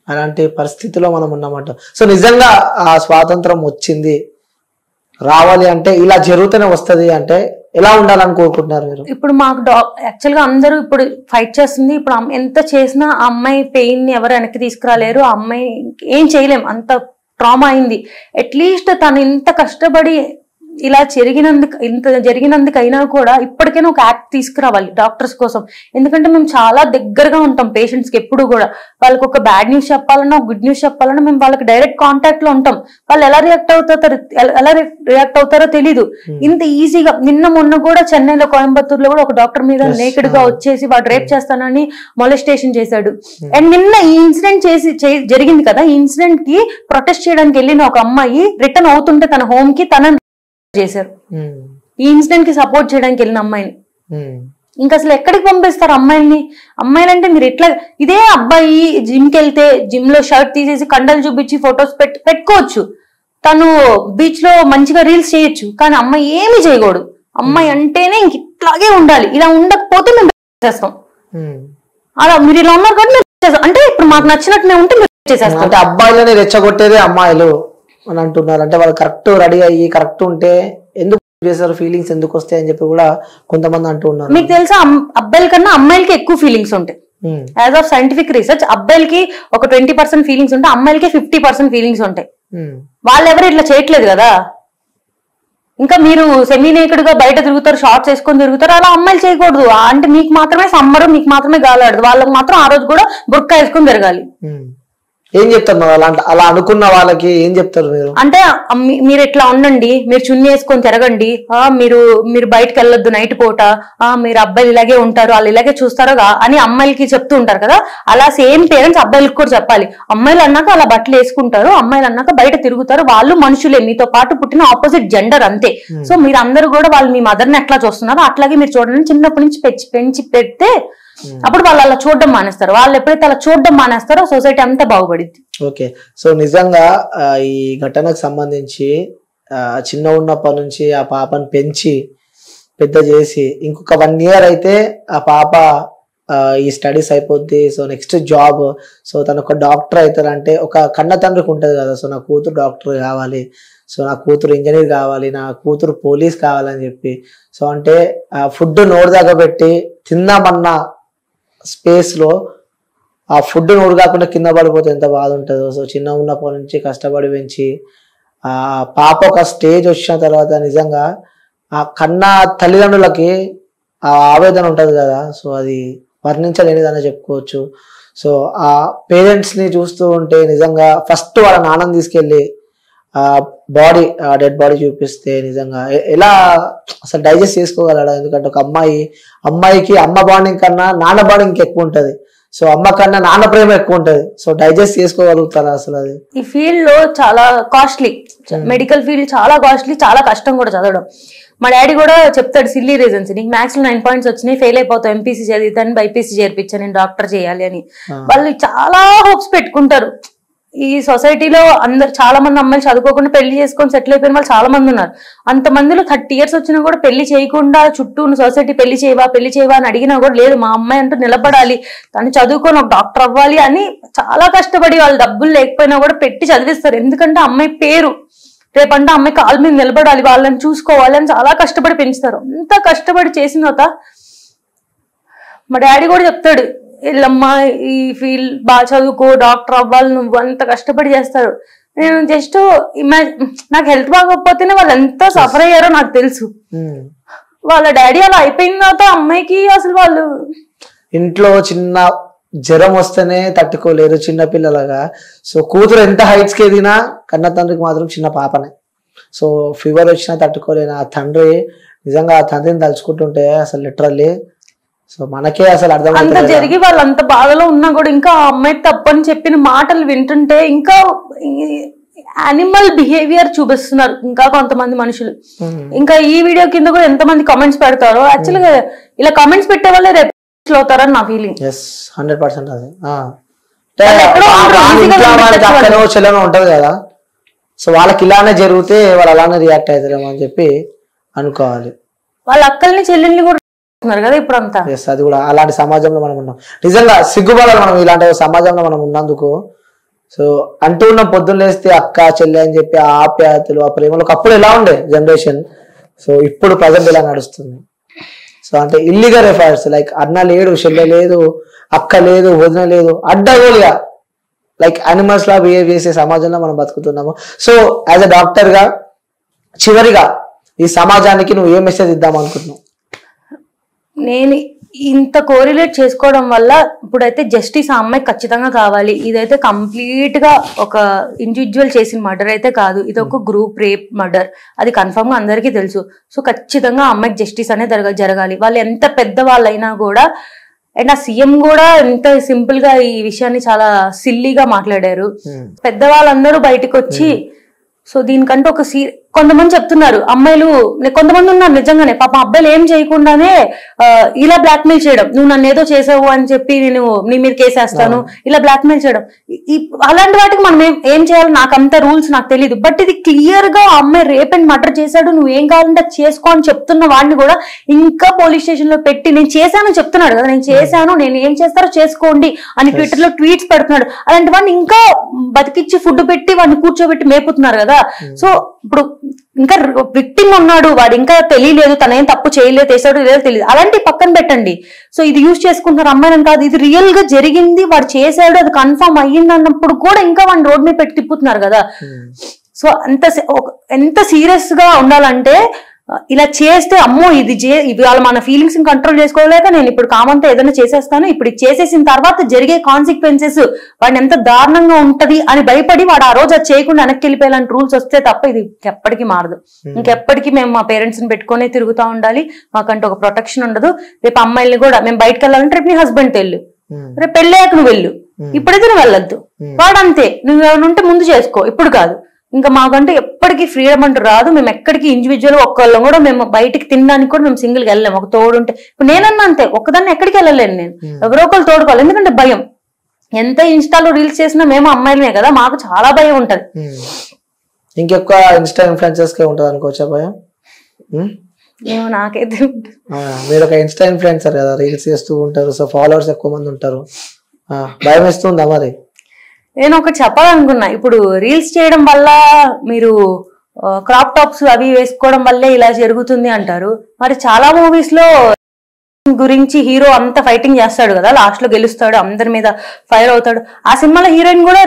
అలాంటి పరిస్థితిలో మనం ఉన్నామంట. సో నిజంగా ఆ స్వాతంత్రం వచ్చింది రావాలి అంటే ఇలా జరుగుతూనే వస్తది అంటే ఎలా ఉండాలని కోరుకుంటున్నారు మీరు? ఇప్పుడు మాకు యాక్చువల్ గా అందరూ ఇప్పుడు ఫైట్ చేస్తుంది. ఇప్పుడు ఎంత చేసినా ఆ అమ్మాయి పెయిన్ ని ఎవరు వెనక్కి తీసుకురాలేరు. ఆ అమ్మాయి ఏం చేయలేం, అంత ట్రామా అయింది. అట్లీస్ట్ తను ఇంత కష్టపడి ఇలా జరిగినందుకైనా కూడా ఇప్పటికైనా ఒక యాక్ట్ తీసుకురావాలి డాక్టర్స్ కోసం. ఎందుకంటే మేము చాలా దగ్గరగా ఉంటాం పేషెంట్స్ కి. ఎప్పుడు కూడా వాళ్ళకి ఒక బ్యాడ్ న్యూస్ చెప్పాలన్నా గుడ్ న్యూస్ చెప్పాలన్నా మేము వాళ్ళకి డైరెక్ట్ కాంటాక్ట్ లో ఉంటాం. వాళ్ళు ఎలా రియాక్ట్ అవుతారో తెలీదు. ఇంత ఈజీగా నిన్న మొన్న కూడా చెన్నైలో కోయంబత్తూరులో కూడా ఒక డాక్టర్ మీద నేకెడ్ గా వచ్చేసి వాడు రేప్ చేస్తానని మొలెస్టేషన్ చేశాడు. అండ్ నిన్న ఈ ఇన్సిడెంట్ జరిగింది కదా, ఈ ఇన్సిడెంట్ కి ప్రొటెస్ట్ చేయడానికి వెళ్ళిన ఒక అమ్మాయి రిటర్న్ అవుతుంటే తన హోమ్ కి తన చేశారు. ఈ ఇన్సిడెంట్ కి సపోర్ట్ చేయడానికి వెళ్ళిన అమ్మాయిని ఇంకా అసలు ఎక్కడికి పంపిస్తారు అమ్మాయిల్ని? అమ్మాయిలంటే మీరు ఎట్లా, ఇదే అబ్బాయి జిమ్ కి వెళ్తే జిమ్ లో షర్ట్ తీసేసి కండలు చూపించి ఫొటోస్ పెట్టుకోవచ్చు, తను బీచ్ లో మంచిగా రీల్స్ చేయొచ్చు. కానీ అమ్మాయి ఏమి చేయకూడదు. అమ్మాయి అంటేనే ఇంక ఇట్లాగే ఉండాలి. ఇలా ఉండకపోతే మేము చేస్తాం. అలా మీరు ఇలా ఉన్నారు కాబట్టి మేము చేస్తాం. అంటే ఇప్పుడు మాకు నచ్చినట్టు ఉంటే మేము చేసేస్తాం. అంటే అబ్బాయిలని రెచ్చగొట్టేదే అమ్మాయిలు అని అంటున్నారు. అంటే వాళ్ళు కరెక్ట్ రెడీ అయ్యి కరెక్ట్ ఉంటే ఎందుకు చేస్తారు, ఫీలింగ్స్ ఎందుకు వస్తాయి అని చెప్పి కూడా కొంతమంది అంటూ ఉన్నారు. మీకు తెలుసా అబ్బాయిల కన్నా అమ్మాయిలకి ఎక్కువ ఫీలింగ్స్ ఉంటాయి. యాజ్ ఆఫ్ సైంటిఫిక్ రీసెర్చ్ అబ్బాయిలకి ఒక 20% ఫీలింగ్స్ ఉంటాయి, అమ్మాయిలకి 50% ఫీలింగ్స్ ఉంటాయి. వాళ్ళు ఎవరు ఇట్లా చేయట్లేదు కదా. ఇంకా మీరు సెమీ నేకెడ్ గా బయట తిరుగుతారు, షార్ట్స్ వేసుకొని తిరుగుతారు. అలా అమ్మాయిలు చేయకూడదు. అంటే మీకు మాత్రమే సమ్మరు, మీకు మాత్రమే గాలాడదు. వాళ్ళకి మాత్రం ఆ రోజు కూడా బుర్కా వేసుకొని తిరగాలి. ఏం చెప్తారు అలా అనుకున్న వాళ్ళకి? ఏం చెప్తారు మీరు? అంటే మీరు ఇట్లా ఉండండి, మీరు చున్నీ వేసుకొని తిరగండి, మీరు బయటకు వెళ్ళొద్దు నైట్ పూట, మీరు అబ్బాయిలు ఇలాగే ఉంటారు, వాళ్ళు ఇలాగే చూస్తారో అని అమ్మాయిలకి చెప్తూ ఉంటారు కదా. అలా సేమ్ పేరెంట్స్ అబ్బాయిలకు కూడా చెప్పాలి. అమ్మాయిలు అన్నాక అలా బట్టలు వేసుకుంటారు, అమ్మాయిలు అన్నాక బయట తిరుగుతారు, వాళ్ళు మనుషులే, మీతో పాటు పుట్టిన ఆపోజిట్ జెండర్ అంతే. సో మీరు అందరూ కూడా వాళ్ళు మీ మదర్ని ఎట్లా చూస్తున్నారో అట్లాగే మీరు చూడండి. చిన్నప్పటి నుంచి పెంచి పెడితే అప్పుడు వాళ్ళు అలా చూడడం మానేస్తారు. వాళ్ళు ఎప్పుడైతే అలా చూడడం మానేస్తారో సొసైటీ అంతా బాగుపడింది. ఓకే. సో నిజంగా ఈ ఘటనకు సంబంధించి చిన్న ఉన్నప్పటి నుంచి ఆ పాపను పెంచి పెద్ద చేసి ఇంకొక 1 year అయితే ఆ పాప ఈ స్టడీస్ అయిపోద్ది. సో నెక్స్ట్ జాబ్, సో తను ఒక డాక్టర్ అవుతారంటే ఒక కన్న తండ్రికి ఉంటుంది కదా. సో నా కూతురు డాక్టర్ కావాలి, సో నా కూతురు ఇంజనీర్ కావాలి, నా కూతురు పోలీస్ కావాలని చెప్పి. సో అంటే ఫుడ్ నోరు దగ్గర పెట్టి తిందామన్న స్పేస్ లో ఆ ఫుడ్ నోరు కాకుండా కింద పడిపోతే ఎంత బాధ ఉంటుందో. సో చిన్న ఉన్నప్పటి నుంచి కష్టపడి పెంచి ఆ పాప ఒక స్టేజ్ వచ్చిన తర్వాత నిజంగా ఆ కన్న తల్లిదండ్రులకి ఆ ఆవేదన ఉంటుంది కదా. సో అది వర్ణించలేనిదని చెప్పుకోవచ్చు. సో ఆ పేరెంట్స్ ని చూస్తూ ఉంటే నిజంగా ఫస్ట్ వాళ్ళ నాన్నని తీసుకెళ్ళి ఆ బాడీ, ఆ డెడ్ బాడీ చూపిస్తే నిజంగా ఎలా అసలు డైజెస్ట్ చేసుకోగలడా? ఎందుకంటే ఒక అమ్మాయికి అమ్మ బాండింగ్ కన్నా నాన్న బాండింగ్ ఎక్కువ ఉంటది. సో అమ్మ కన్నా నాన్న ప్రేమ ఎక్కువ ఉంటది. సో డైజెస్ట్ చేసుకోగలుగుతారా అసలు? అది ఈ ఫీల్డ్ లో చాలా కాస్ట్లీ, మెడికల్ ఫీల్డ్ చాలా కాస్ట్లీ, చాలా కష్టం కూడా చదవడం. మా డాడీ కూడా చెప్తాడు సిల్లీ రీజన్స్. నీకు మ్యాథ్స్ లో 9 points వచ్చినాయి, ఫెయిల్ అయిపోతావు, ఎంపీసీ చదివితాను, బైపీసీ చేర్పించాను, నేను డాక్టర్ చేయాలి అని. వాళ్ళు చాలా హోప్స్ పెట్టుకుంటారు. ఈ సొసైటీలో అందరు చాలా మంది అమ్మాయిలు చదువుకోకుండా పెళ్లి చేసుకొని సెటిల్ అయిపోయిన వాళ్ళు చాలా మంది ఉన్నారు. అంతమందిలో 30 years వచ్చినా కూడా పెళ్లి చేయకుండా చుట్టూ ఉన్న సొసైటీ పెళ్లి చేయవా అని అడిగినా కూడా లేదు, మా అమ్మాయి అంటూ నిలబడాలి, తను చదువుకొని ఒక డాక్టర్ అవ్వాలి అని చాలా కష్టపడి వాళ్ళు డబ్బులు లేకపోయినా కూడా పెట్టి చదివిస్తారు. ఎందుకంటే అమ్మాయి పేరు, రేపంటే అమ్మాయి కాళ్ళ మీద నిలబడాలి, వాళ్ళని చూసుకోవాలి అని చాలా కష్టపడి పెంచుతారు. అంత కష్టపడి చేసిన తర్వాత మా డాడీ కూడా చెప్తాడు, వీళ్ళమ్మా ఈ ఫీల్డ్ బాగా చదువుకో, డాక్టర్ అవ్వాలి, నువ్వు అంత కష్టపడి చేస్తారు. నేను జస్ట్ నాకు హెల్త్ బాగోకపోతేనే వాళ్ళు ఎంత సఫర్ అయ్యారో నాకు తెలుసు. వాళ్ళ డాడీ అలా అయిపోయిన తర్వాత అమ్మాయికి అసలు వాళ్ళు ఇంట్లో చిన్న జ్వరం వస్తేనే తట్టుకోలేరు చిన్న పిల్లలుగా. సో కూతురు ఎంత హైట్స్ కి ఎదిగినా కన్న తండ్రికి మాత్రం చిన్న పాపనే. సో ఫీవర్ వచ్చినా తట్టుకోలేను ఆ తండ్రి. నిజంగా ఆ తండ్రిని తలుచుకుంటుంటే అసలు లిటరల్లీ సో మనకే అసలు అర్థం అంత జరిగి వాళ్ళు అంత బాధలో ఉన్నా కూడా ఇంకా ఆ అమ్మాయి తప్పని చెప్పిన మాటలు వింటుంటే ఇంకా యానిమల్ బిహేవియర్ చూపిస్తున్నారు ఇంకా కొంతమంది మనుషులు. ఇంకా ఈ వీడియో కింద కూడా ఎంతమంది కామెంట్స్ పెడతారో, యాక్చువల్గా ఇలా కామెంట్స్ పెట్టే వాళ్ళే రేపు అవుతారని నా ఫీలింగ్. 100% అది చెల్లెనో ఉంటది కదా. సో వాళ్ళకి ఇలానే జరిగితే వాళ్ళు అలానే రియాక్ట్ అవుతారేమో అని చెప్పి అనుకోవాలి. వాళ్ళ అక్కల్ని చెల్లెల్ని కూడా కదా ఇప్పుడు అంతా. అది కూడా అలాంటి సమాజంలో మనం ఉన్నాం. నిజంగా సిగ్గుపడాలి మనం ఇలాంటి సమాజంలో మనం ఉన్నందుకు. సో అంటూ ఉన్న పొద్దున్న లేస్తే అక్క చెల్లె అని చెప్పి ఆ ఆప్యాయతలు ఆ ప్రేమలు ఒకప్పుడు ఎలా ఉండే జనరేషన్, సో ఇప్పుడు ప్రజెంట్ ఎలా నడుస్తుంది? సో అంటే ఇల్లీగల్ ఎఫైర్స్ లైక్ అన్న లేడు, చెల్లె లేదు, అక్క లేదు, వదిన లేదు, అడ్డగోలుగా లైక్ యానిమల్స్ లా బిహేవ్ చేసే సమాజంలో మనం బతుకుతున్నాము. సో యాజ్ అ డాక్టర్ గా చివరిగా ఈ సమాజానికి నువ్వు ఏ మెసేజ్ ఇద్దాం అనుకుంటున్నావు? నేను ఇంత కోరిలేట్ చేసుకోవడం వల్ల ఇప్పుడైతే జస్టిస్ ఆ అమ్మాయి ఖచ్చితంగా కావాలి. ఇదైతే కంప్లీట్ గా ఒక ఇండివిజువల్ చేసిన మర్డర్ అయితే కాదు, ఇది ఒక గ్రూప్ రేప్ మర్డర్, అది కన్ఫర్మ్ గా అందరికీ తెలుసు. సో ఖచ్చితంగా ఆ అమ్మాయికి జస్టిస్ అనేది జరగాలి. వాళ్ళు ఎంత పెద్ద వాళ్ళైనా కూడా. అండ్ ఆ సీఎం కూడా ఎంత సింపుల్ గా ఈ విషయాన్ని చాలా సిల్లీగా మాట్లాడారు. పెద్దవాళ్ళందరూ బయటకు వచ్చి సో దీనికంటే ఒక కొంతమంది చెప్తున్నారు అమ్మాయిలు, కొంతమంది ఉన్నారు నిజంగానే పాప అబ్బాయిలు ఏం చేయకుండానే ఇలా బ్లాక్మెయిల్ చేయడం, నువ్వు నన్ను ఏదో చేసావు అని చెప్పి నేను నీ మీద కేసేస్తాను, ఇలా బ్లాక్మెయిల్ చేయడం. అలాంటి వాటికి మనం ఏం చేయాలి, నాకు అంత రూల్స్ నాకు తెలియదు. బట్ ఇది క్లియర్ గా అమ్మాయి రేప్ అండ్ మర్డర్ చేశాడు, నువ్వు ఏం కావాలంటే చేసుకో అని చెప్తున్న వాడిని కూడా ఇంకా పోలీస్ స్టేషన్ లో పెట్టి నేను చేశాను చెప్తున్నాడు కదా, నేను చేశాను, నేను ఏం చేస్తారో చేసుకోండి అని ట్విట్టర్ లో ట్వీట్స్ పెడుతున్నాడు. అలాంటి వాడిని ఇంకా బతికిచ్చి ఫుడ్ పెట్టి వాడిని కూర్చోబెట్టి మేపుతున్నారు కదా. సో ఇప్పుడు ఇంకా విక్టిమ్ ఉన్నాడు, వాడు ఇంకా తెలియలేదు, తనేం తప్పు చేయలేదు, చేసాడు లేదో తెలియదు, అలాంటి పక్కన పెట్టండి. సో ఇది యూజ్ చేసుకుంటున్నారు అమ్మాయిని కాదు, ఇది రియల్ గా జరిగింది, వాడు చేశాడు, అది కన్ఫర్మ్ అయ్యింది అన్నప్పుడు కూడా ఇంకా వాడిని రోడ్ మీద పెట్టి తిప్పుతున్నారు కదా. సో ఎంత సీరియస్ గా ఉండాలంటే ఇలా చేస్తే అమ్మో ఇది ఇవాళ మన ఫీలింగ్స్ కంట్రోల్ చేసుకోలేక నేను ఇప్పుడు కామంతో ఏదైనా చేసేస్తాను, ఇప్పుడు చేసేసిన తర్వాత జరిగే కాన్సిక్వెన్సెస్ వాడిని ఎంత దారుణంగా ఉంటది అని భయపడి వాడు ఆ రోజు అది చేయకుండా వెనక్కి వెళ్ళిపోయేలాంటి రూల్స్ వస్తే తప్ప ఇది ఎప్పటికీ మారదు. ఇంకెప్పటికీ మేము మా పేరెంట్స్ ని పెట్టుకునే తిరుగుతూ ఉండాలి, మాకంటే ఒక ప్రొటెక్షన్ ఉండదు. రేపు అమ్మాయిల్ని కూడా మేము బయటకు వెళ్ళాలంటే రేపు నీ హస్బెండ్ వెళ్ళు, రేపు పెళ్ళాక నువ్వు వెళ్ళు, ఇప్పుడైతే నువ్వు వెళ్ళొద్దు. వాడంతే, నువ్వు ఏమైనా ఉంటే ముందు చేసుకో, ఇప్పుడు కాదు. ఇంకా మాకంటే ఎప్పటికీ ఫ్రీడమ్ అంటూ రాదు. మేము ఎక్కడికి ఇండివిజువల్ ఒక్కళ్ళం కూడా మేము బయటికి తినడానికి కూడా మేము సింగిల్ గా వెళ్ళలేము, ఒక తోడు ఉంటే. ఇప్పుడు నేనన్నా అంతే, ఒక్కదాన్ని ఎక్కడికి వెళ్ళలేను నేను, ఎవరో ఒకళ్ళు తోడుకోవాలి. ఎందుకంటే భయం, ఎంత ఇన్స్టాలో రీల్స్ చేసినా మేము అమ్మాయిలమే కదా, మాకు చాలా భయం ఉంటది. ఇంకెక్కువ ఇన్స్టా ఇన్ఫ్లుయెన్సర్స్ కే ఉంటది అనుకోవచ్చా భయం? ఏమో నాకైతే మీరు ఒక ఇన్స్టా ఇన్ఫ్లుయెన్సర్ కదా, రీల్స్ చేస్తూ ఉంటారు, సో ఫాలోవర్స్ ఎక్కువ మంది ఉంటారు, భయం వేస్తుందా మరి? నేను ఒకటి చెప్పాలనుకున్నా, ఇప్పుడు రీల్స్ చేయడం వల్ల మీరు క్రాప్ టాప్స్ అవి వేసుకోవడం వల్లే ఇలా జరుగుతుంది అంటారు. మరి చాలా మూవీస్ లో గురించి హీరో అంత ఫైటింగ్ చేస్తాడు కదా, లాస్ట్ లో గెలుస్తాడు, అందరి మీద ఫైర్ అవుతాడు. ఆ సినిమాలో హీరోయిన్ కూడా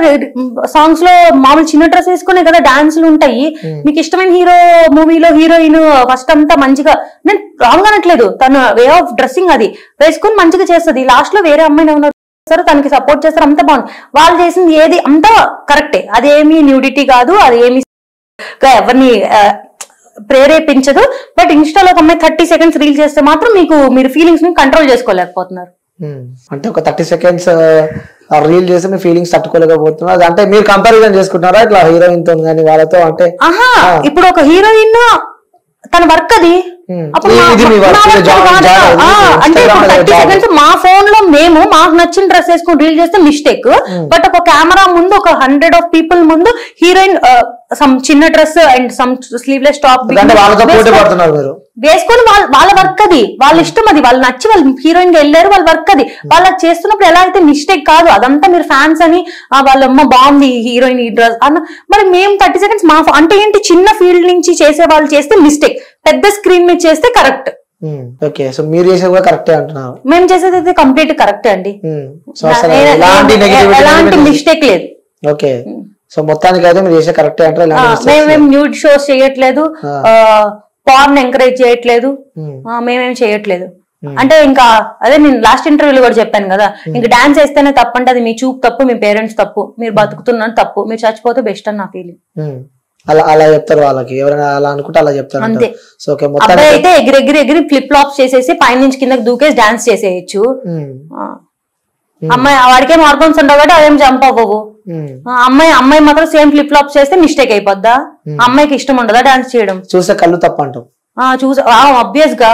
సాంగ్స్ లో మామూలు చిన్న డ్రెస్ వేసుకునే కదా డాన్సులు ఉంటాయి. మీకు ఇష్టమైన హీరో మూవీలో హీరోయిన్ ఫస్ట్ అంతా మంచిగా, నేను రాంగ్ అనట్లేదు, తను వే ఆఫ్ డ్రెస్సింగ్ అది వేసుకుని మంచిగా చేస్తుంది, లాస్ట్ లో వేరే అమ్మాయిని ఉన్నారు తనకి సపోర్ట్ చేస్తారు, అంత బాగుంది. వాళ్ళు చేసింది ఏది అంతా కరెక్టే, అదేమి న్యూడిటీ కాదు, అది ఏమి ఎవరిని ప్రేరేపించదు. బట్ ఇన్స్టాలో ఒక అమ్మాయి 30 seconds రీల్ చేస్తే మాత్రం మీరు ఫీలింగ్స్ ని కంట్రోల్ చేసుకోలేకపోతున్నారు. అంటే ఒక 30 seconds రీల్ చేసి మీ ఫీలింగ్స్ తట్టుకోలేకపోతున్నారు అంటే మీరు కంపారిజన్ చేసుకుంటున్నారా ఇట్లా హీరోయిన్ తో కానీ వాళ్ళతో? అంటే ఇప్పుడు ఒక హీరోయిన్ తన వర్క్ అది, మా ఫోన్ లో మేము మాకు నచ్చిన డ్రెస్ వేసుకుని రీల్ చేస్తే మిస్టేక్. బట్ ఒక కెమెరా ముందు ఒక 100 of people ముందు హీరోయిన్ సమ్ చిన్న dress and some sleeveless top వేసుకొని వాళ్ళ వర్క్ అది, వాళ్ళ ఇష్టం, అది వాళ్ళు నచ్చి వాళ్ళు హీరోయిన్ గా వెళ్ళారు, వాళ్ళ వర్క్ అది. వాళ్ళకి చేస్తున్నప్పుడు ఎలా అయితే మిస్టేక్ కాదు, అదంతా మీరు ఫ్యాన్స్ అని వాళ్ళమ్మ బాగుంది హీరోయిన్ ఈ డ్రెస్ అన్న. మరి మేము 30 seconds మా అంటే ఏంటి, చిన్న ఫీల్డ్ నుంచి చేసే వాళ్ళు చేస్తే మిస్టేక్, పెద్ద స్క్రీన్ మీద చేస్తే కరెక్ట్. ఓకే, సో మీరు చేసేది కూడా కరెక్టే అంటున్నారు? మేము చేసేది అయితే కంప్లీట్ కరెక్టే అండి, ఎలాంటి మిస్టేక్ లేదు. ఓకే, సో మొత్తానికి అయితే మీరు చేసే కరెక్టే అంటారు? మేమేం న్యూడ్ షోస్ చేయట్లేదు, పార్న్ ఎంకరేజ్ చేయట్లేదు, మేమేం చేయట్లేదు. అంటే ఇంకా అదే నేను లాస్ట్ ఇంటర్వ్యూలో కూడా చెప్పాను కదా, ఇంకా డాన్స్ వేస్తేనే తప్పు అంటే అది మీ చూపు తప్పు, మీ పేరెంట్స్ తప్పు, మీరు బతుకుతున్నాను తప్పు, మీరు చచ్చిపోతే బెస్ట్ అని నా ఫీలింగ్. అలా చెప్తారు వాళ్ళకి, ఎవరైనా అలా అనుకుంటే అలా చెప్తారు అంతే. అబ్బాయి అయితే ఎగిరి ఫ్లిప్ ఫ్లాప్స్ చేసేసి పైనుంచి కిందకి దూకేసి డాన్స్ చేసేయచ్చు. అమ్మాయి వాడికేం ఆర్గన్స్ ఉండవు కాబట్టి అదేం జంప్ అవ్వవు. అమ్మాయి మాత్రం సేమ్ ఫ్లిప్ ఫ్లాప్స్ చేస్తే మిస్టేక్ అయిపోద్దా? అమ్మాయికి ఇష్టం ఉండదా డాన్స్ చేయడం? చూసే కళ్ళు తప్ప అంటాం. ఆబ్వియస్ గా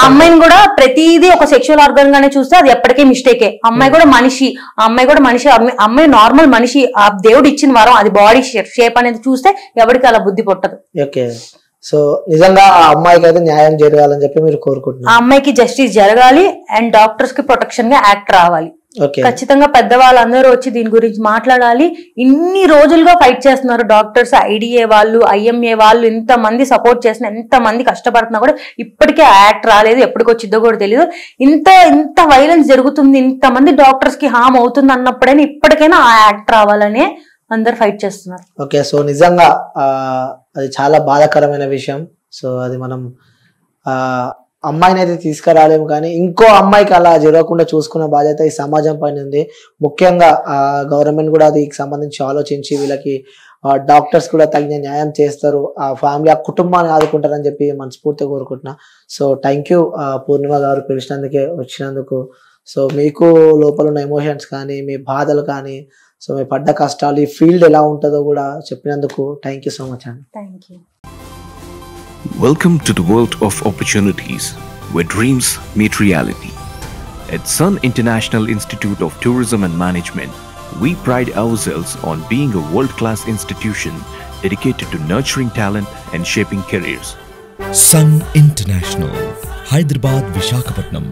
అమ్మాయిని కూడా ప్రతిదీ ఒక సెక్షువల్ ఆర్గన్ గానే చూస్తే అది ఎప్పటికీ మిస్టేకే. అమ్మాయి కూడా మనిషి, అమ్మాయి నార్మల్ మనిషి, ఆ దేవుడు ఇచ్చిన వరం, అది బాడీ షేప్ అనేది చూస్తే ఎవరికి అలా బుద్ధి పుట్టదు. సో నిజంగా ఆ అమ్మాయికి అయితే న్యాయం జరగాలని చెప్పి మీరు కోరుకుంటున్నారు? ఆ అమ్మాయికి జస్టిస్ జరగాలి అండ్ డాక్టర్స్ కి ప్రొటెక్షన్ గా యాక్ట్ రావాలి. ఓకే ఖచ్చితంగా పెద్దవాళ్ళందరూ వచ్చి దీని గురించి మాట్లాడాలి. ఇన్ని రోజులుగా ఫైట్ చేస్తున్నారు డాక్టర్స్, ఐడిఏ వాళ్ళు, ఐఎంఏ వాళ్ళు, ఇంతమంది సపోర్ట్ చేసిన, ఎంతమంది కష్టపడుతున్నా కూడా ఇప్పటికే ఆ యాక్ట్ రాలేదు, ఎప్పటికొచ్చిద్దో కూడా తెలియదు. ఇంత వైలెన్స్ జరుగుతుంది, ఇంతమంది డాక్టర్స్ కి హామ్ అవుతుంది అన్నప్పుడైనా ఇప్పటికైనా ఆ యాక్ట్ రావాలనే అందరు ఫైట్ చేస్తున్నారు. ఓకే, సో నిజంగా అది చాలా బాధాకరమైన విషయం. సో అది మనం అమ్మాయిని అయితే తీసుకురాలేము, కానీ ఇంకో అమ్మాయికి అలా జరగకుండా చూసుకున్న బాధ్యత ఈ సమాజం పైన ఉంది. ముఖ్యంగా గవర్నమెంట్ కూడా దీనికి సంబంధించి ఆలోచించి వీళ్ళకి డాక్టర్స్ కూడా తగిన న్యాయం చేస్తారు, ఆ ఫ్యామిలీ ఆ కుటుంబాన్ని ఆదుకుంటారని చెప్పి మనస్ఫూర్తిగా కోరుకుంటున్నా. సో థ్యాంక్ యూ పూర్ణిమ గారు పిలిచినందుకే వచ్చినందుకు. సో మీకు లోపల ఉన్న ఎమోషన్స్ కానీ, మీ బాధలు కానీ, సో మీ పడ్డ కష్టాలు, ఈ ఫీల్డ్ ఎలా ఉంటుందో కూడా చెప్పినందుకు థ్యాంక్ యూ సో మచ్ అండి. Thank you. Welcome to the world of opportunities, where dreams meet reality. At Sun International Institute of Tourism and Management, we pride ourselves on being a world-class institution dedicated to nurturing talent and shaping careers. Sun International, Hyderabad, Visakhapatnam.